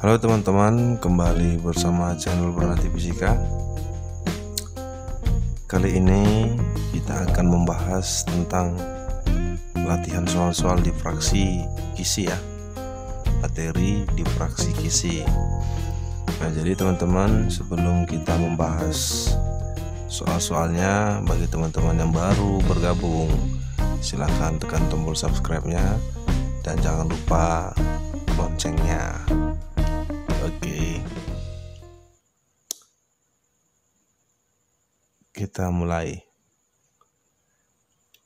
Halo teman-teman, kembali bersama channel Bernati Fisika. Kali ini kita akan membahas tentang latihan soal-soal diffraksi kisi ya. Materi diffraksi kisi. Nah, jadi teman-teman, sebelum kita membahas soal-soalnya, bagi teman-teman yang baru bergabung, silahkan tekan tombol subscribe-nya dan jangan lupa loncengnya. Oke, kita mulai.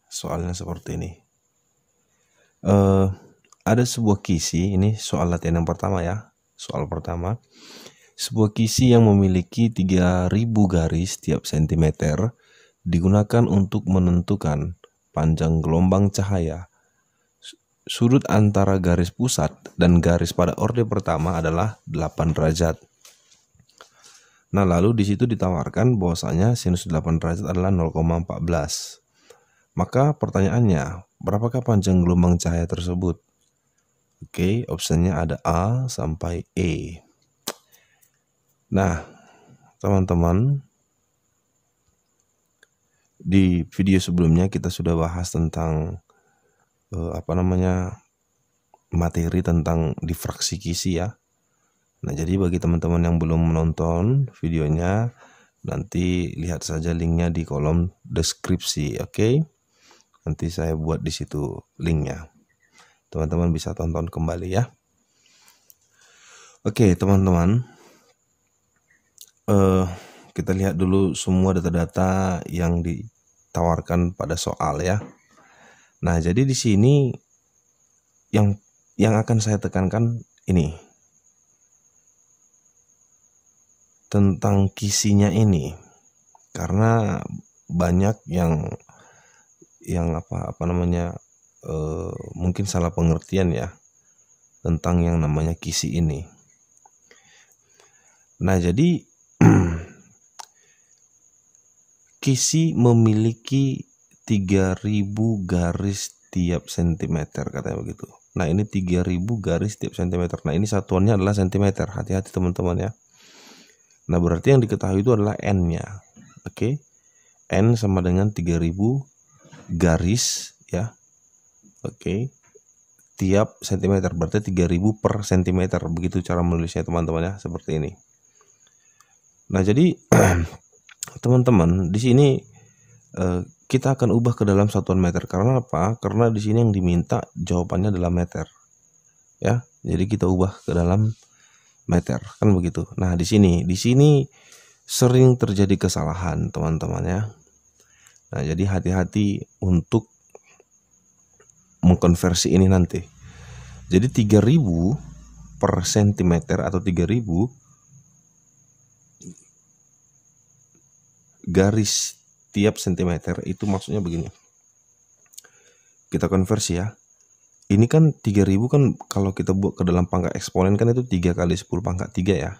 Soalnya seperti ini. Ada sebuah kisi, ini soal latihan yang pertama ya. Soal pertama, sebuah kisi yang memiliki 3000 garis tiap sentimeter digunakan untuk menentukan panjang gelombang cahaya. Sudut antara garis pusat dan garis pada orde pertama adalah 8 derajat. Nah, lalu di situ ditawarkan bahwasanya sinus 8 derajat adalah 0,14. Maka pertanyaannya, berapakah panjang gelombang cahaya tersebut? Oke, opsinya ada A sampai E. Nah, teman-teman, di video sebelumnya kita sudah bahas tentang materi tentang diffraksi kisi ya. Nah, jadi bagi teman-teman yang belum menonton videonya, nanti lihat saja linknya di kolom deskripsi, oke? Nanti saya buat di situ linknya. Teman-teman bisa tonton kembali ya. Oke, teman-teman, kita lihat dulu semua data-data yang ditawarkan pada soal ya. Nah, jadi di sini yang akan saya tekankan ini tentang kisinya ini, karena banyak yang mungkin salah pengertian ya tentang yang namanya kisi ini. Nah, jadi kisi memiliki 3000 garis tiap sentimeter, katanya begitu. Nah, ini 3000 garis tiap sentimeter. Nah, ini satuannya adalah sentimeter. Hati-hati teman-teman ya. Nah, berarti yang diketahui itu adalah N-nya. Oke. N sama dengan 3000 garis ya. Oke. Tiap sentimeter, berarti 3000 per sentimeter. Begitu cara menulisnya teman-teman ya, seperti ini. Nah, jadi teman-teman, di sini kita akan ubah ke dalam satuan meter. Karena apa? Karena di sini yang diminta jawabannya adalah meter. Ya. Jadi kita ubah ke dalam meter, kan begitu. Nah, di sini sering terjadi kesalahan, teman-teman ya. Nah, jadi hati-hati untuk mengkonversi ini nanti. Jadi 3000 per sentimeter atau 3000 garis tiap sentimeter itu maksudnya begini. Kita konversi ya. Ini kan 3000 kan kalau kita buat ke dalam pangkat eksponen kan itu 3 kali 10 pangkat 3 ya.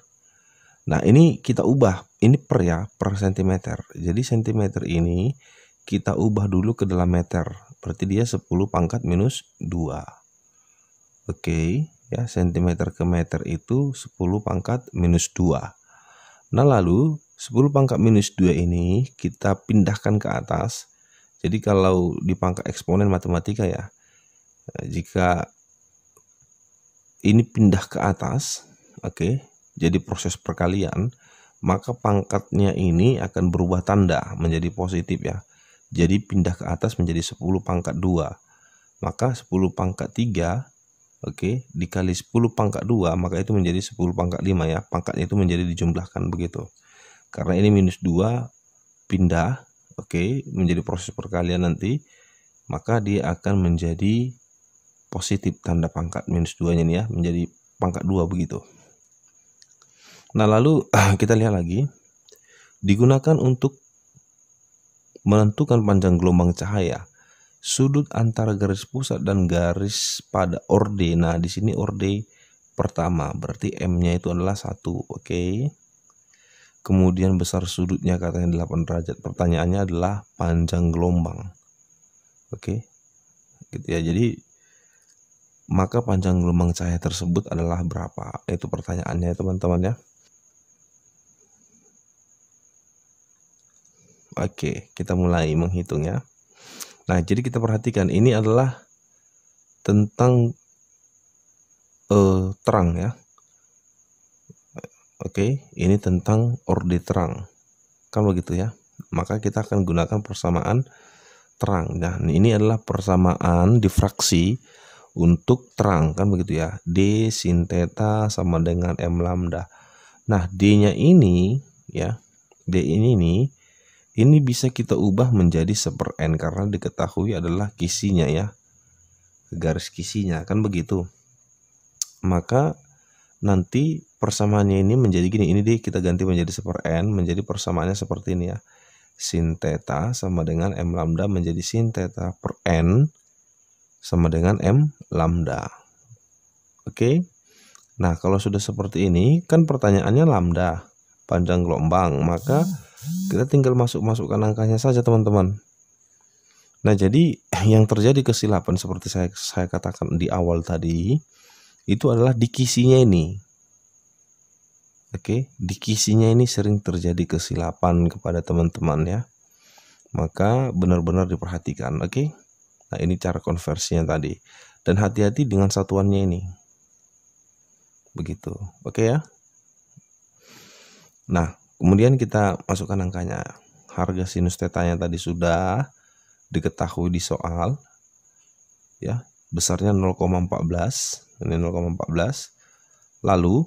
Nah, ini kita ubah, ini per ya, per sentimeter. Jadi sentimeter ini kita ubah dulu ke dalam meter. Berarti dia 10 pangkat minus 2. Oke, ya, sentimeter ke meter itu 10 pangkat minus 2. Nah, lalu 10 pangkat minus 2 ini kita pindahkan ke atas. Jadi kalau di pangkat eksponen matematika ya, jika ini pindah ke atas, oke, jadi proses perkalian, maka pangkatnya ini akan berubah tanda menjadi positif ya. Jadi pindah ke atas menjadi 10 pangkat 2. Maka 10 pangkat 3, oke, dikali 10 pangkat 2, maka itu menjadi 10 pangkat 5 ya. Pangkatnya itu menjadi dijumlahkan begitu. Karena ini minus 2 pindah, oke, menjadi proses perkalian nanti, maka dia akan menjadi positif tanda pangkat minus 2-nya nih ya, menjadi pangkat 2 begitu. Nah, lalu kita lihat lagi, digunakan untuk menentukan panjang gelombang cahaya. Sudut antara garis pusat dan garis pada orde. Nah, di sini orde pertama, berarti M-nya itu adalah 1, oke. Kemudian besar sudutnya katanya 8 derajat. Pertanyaannya adalah panjang gelombang. Oke. Gitu ya. Jadi maka panjang gelombang cahaya tersebut adalah berapa? Itu pertanyaannya teman-teman ya. Oke, kita mulai menghitung ya. Nah, jadi kita perhatikan ini adalah tentang terang ya. Oke, ini tentang orde terang. Kan begitu ya. Maka kita akan gunakan persamaan terang. Nah, ini adalah persamaan difraksi untuk terang, kan begitu ya. D sin theta sama dengan M lambda. Nah, D-nya ini ya, D ini bisa kita ubah menjadi 1/n karena diketahui adalah kisinya ya. Garis kisinya, kan begitu. Maka nanti persamaannya ini menjadi gini, ini deh kita ganti menjadi 1/n, menjadi persamaannya seperti ini ya. Sin theta sama dengan M lambda menjadi sin theta per n sama dengan M lambda. Oke. Nah, kalau sudah seperti ini, kan pertanyaannya lambda, panjang gelombang, maka kita tinggal masukkan angkanya saja teman-teman. Nah, jadi yang terjadi kesilapan seperti saya katakan di awal tadi, itu adalah di kisinya ini. Oke, di kisinya ini sering terjadi kesilapan kepada teman-teman ya. Maka benar-benar diperhatikan, oke? Nah, ini cara konversinya tadi. Dan hati-hati dengan satuannya ini. Begitu, oke ya? Nah, kemudian kita masukkan angkanya. Harga sinus tetanya tadi sudah diketahui di soal. Ya, besarnya 0,14. Ini 0,14. Lalu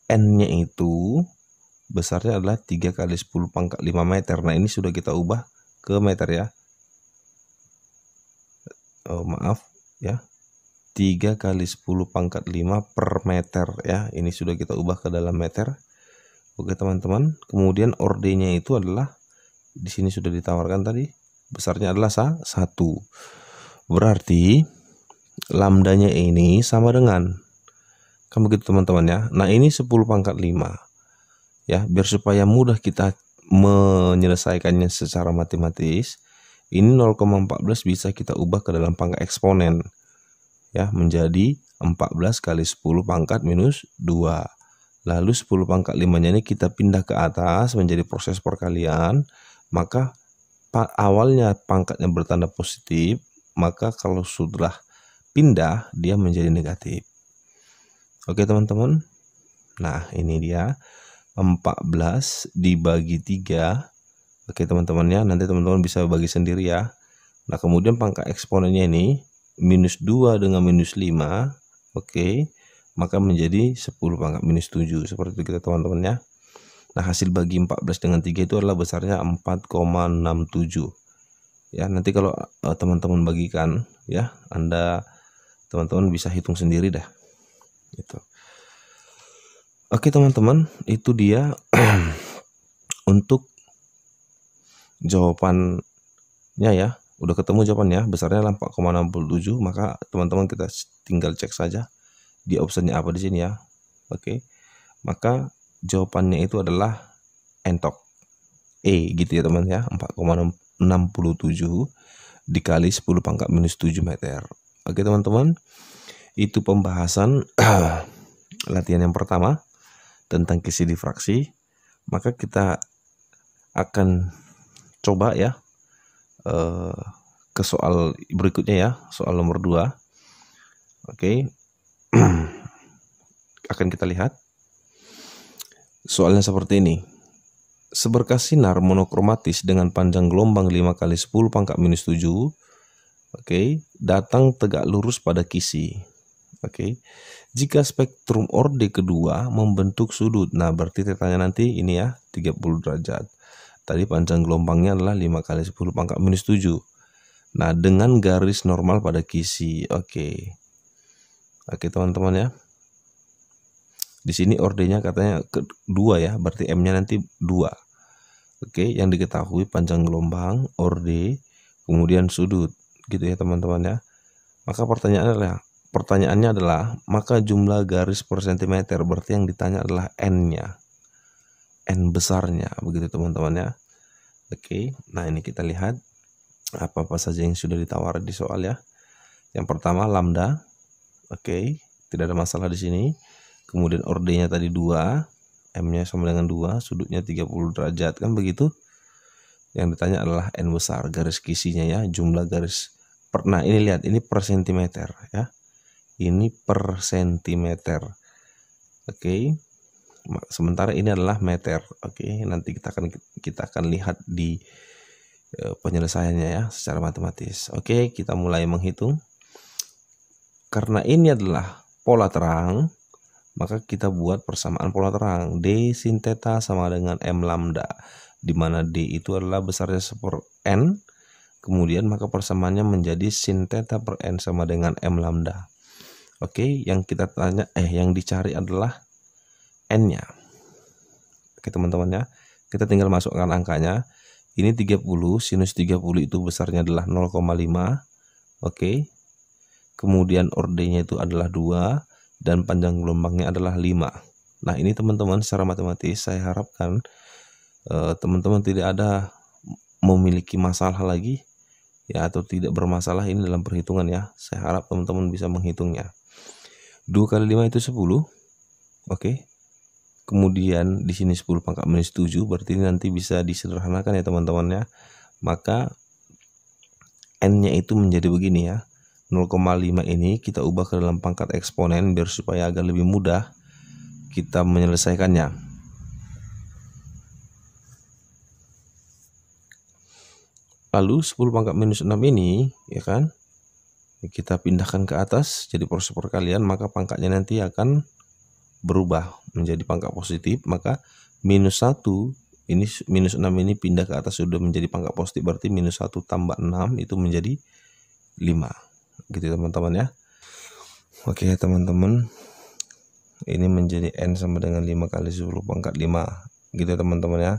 N-nya itu besarnya adalah 3 kali 10 pangkat 5 meter. Nah, ini sudah kita ubah ke meter ya. Oh, maaf ya. 3 kali 10 pangkat 5 per meter ya. Ini sudah kita ubah ke dalam meter. Oke teman-teman. Kemudian orde-nya itu adalah di sini sudah ditawarkan tadi. Besarnya adalah 1. Berarti lambdanya ini sama dengan, kan begitu teman-teman ya. Nah, ini 10 pangkat 5 ya, biar supaya mudah kita menyelesaikannya secara matematis. Ini 0,14 bisa kita ubah ke dalam pangkat eksponen ya, menjadi 14 kali 10 pangkat minus 2. Lalu 10 pangkat 5-nya ini kita pindah ke atas menjadi proses perkalian. Maka awalnya pangkatnya bertanda positif, maka kalau sudah pindah dia menjadi negatif. Oke teman-teman. Nah, ini dia 14 dibagi 3. Oke teman-teman ya, nanti teman-teman bisa bagi sendiri ya. Nah, kemudian pangkat eksponennya ini minus 2 dengan minus 5. Oke, maka menjadi 10 pangkat minus 7. Seperti itu kita teman-teman ya. Nah, hasil bagi 14 dengan 3 itu adalah besarnya 4,67. Ya, nanti kalau teman-teman bagikan ya, teman-teman bisa hitung sendiri dah. Gitu. Oke teman-teman, itu dia untuk jawabannya ya. Udah ketemu jawabannya, besarnya 4,67. Maka teman-teman kita tinggal cek saja di opsinya apa di sini ya. Oke. Maka jawabannya itu adalah entok E gitu ya teman ya. 4,67 dikali 10 pangkat minus 7 meter. Oke teman-teman, itu pembahasan latihan yang pertama tentang kisi difraksi. Maka kita akan coba ya ke soal berikutnya ya, soal nomor 2. Oke. Akan kita lihat soalnya seperti ini. Seberkas sinar monokromatis dengan panjang gelombang 5 kali 10 pangkat minus 7. Oke, datang tegak lurus pada kisi. Oke. Jika spektrum orde kedua membentuk sudut. Nah, berarti tetanya nanti ini ya 30 derajat. Tadi panjang gelombangnya adalah 5 kali 10 pangkat minus 7. Nah, dengan garis normal pada kisi. Oke. Oke, teman-teman ya. Di sini ordenya katanya kedua ya, berarti M-nya nanti 2. Oke, yang diketahui panjang gelombang, orde, kemudian sudut. Gitu ya, teman-teman ya. Maka pertanyaannya adalah maka jumlah garis per sentimeter, berarti yang ditanya adalah N-nya. N besarnya, begitu teman-teman ya. Oke, nah ini kita lihat apa-apa saja yang sudah ditawar di soal ya. Yang pertama lambda, Oke, tidak ada masalah di sini. Kemudian ordenya tadi 2, M-nya sama dengan 2, sudutnya 30 derajat, kan begitu? Yang ditanya adalah N besar, garis kisinya ya, jumlah garis per. Nah, ini lihat, ini per sentimeter ya. Ini per sentimeter. Oke. Sementara ini adalah meter. Oke, nanti kita akan lihat di penyelesaiannya ya secara matematis. Oke, kita mulai menghitung. Karena ini adalah pola terang, maka kita buat persamaan pola terang. D sin theta sama dengan M lambda, di mana D itu adalah besarnya 1/n. Kemudian maka persamaannya menjadi sin theta per n sama dengan M lambda. Oke, yang kita tanya yang dicari adalah n-nya. Oke teman-teman ya, kita tinggal masukkan angkanya. Ini 30, sinus 30 itu besarnya adalah 0,5. Oke. Kemudian ordenya itu adalah 2 dan panjang gelombangnya adalah 5. Nah, ini teman-teman secara matematis saya harapkan teman-teman tidak ada memiliki masalah lagi ya, atau tidak bermasalah ini dalam perhitungan ya. Saya harap teman-teman bisa menghitungnya. 2 kali 5 itu 10. Oke. Kemudian di sini 10 pangkat minus 7, berarti ini nanti bisa disederhanakan ya teman-teman ya. Maka n-nya itu menjadi begini ya. 0,5 ini kita ubah ke dalam pangkat eksponen biar supaya agak lebih mudah kita menyelesaikannya. Lalu 10 pangkat minus 6 ini ya kan, kita pindahkan ke atas jadi proses perkalian, maka pangkatnya nanti akan berubah menjadi pangkat positif. Maka minus 1 ini, minus 6 ini pindah ke atas sudah menjadi pangkat positif, berarti minus 1 tambah 6 itu menjadi 5. Gitu teman-teman ya. Oke teman-teman, ini menjadi N sama dengan 5 kali 10 pangkat 5 gitu teman-teman ya.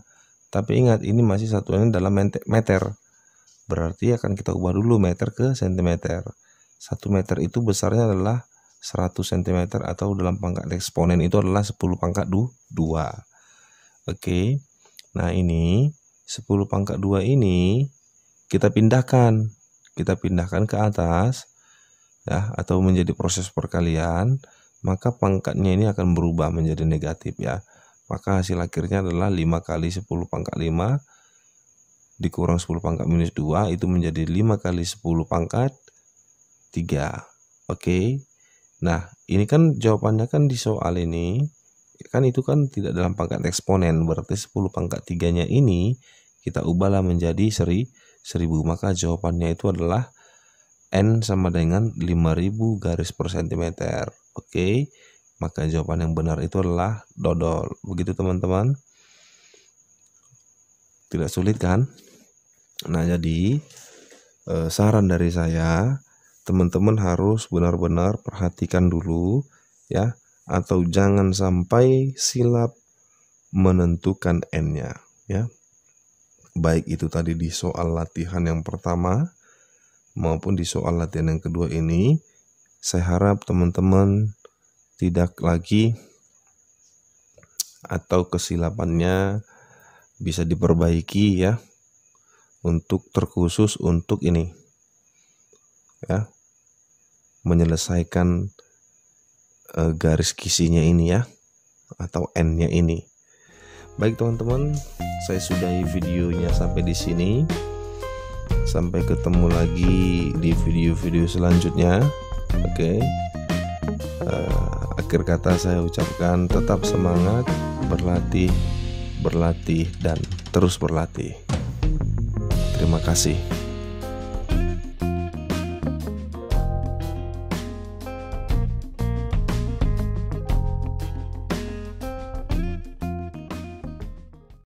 Tapi ingat, ini masih satuannya dalam meter, berarti akan kita ubah dulu meter ke sentimeter. 1 meter itu besarnya adalah 100 cm, atau dalam pangkat eksponen itu adalah 10 pangkat 2. Oke. Nah, ini 10 pangkat 2 ini kita pindahkan ke atas ya, atau menjadi proses perkalian, maka pangkatnya ini akan berubah menjadi negatif ya. Maka hasil akhirnya adalah 5 kali 10 pangkat 5 dikurang 10 pangkat minus 2 itu menjadi 5 kali 10 pangkat 3. Oke. Nah, ini kan jawabannya kan di soal ini kan itu kan tidak dalam pangkat eksponen, berarti 10 pangkat 3-nya ini kita ubahlah menjadi 1000. Maka jawabannya itu adalah N sama dengan 5000 garis per sentimeter. Oke. Maka jawaban yang benar itu adalah dodol. Begitu teman-teman. Tidak sulit kan? Nah, jadi saran dari saya, teman-teman harus benar-benar perhatikan dulu ya, atau jangan sampai silap menentukan N-nya ya. Baik itu tadi di soal latihan yang pertama maupun di soal latihan yang kedua ini, saya harap teman-teman tidak lagi atau kesilapannya bisa diperbaiki ya, untuk terkhusus untuk ini ya, menyelesaikan garis kisinya ini ya, atau N-nya ini. Baik teman-teman, saya sudahi videonya sampai di sini. Sampai ketemu lagi di video-video selanjutnya. Oke. Akhir kata saya ucapkan tetap semangat, berlatih, dan terus berlatih. Terima kasih.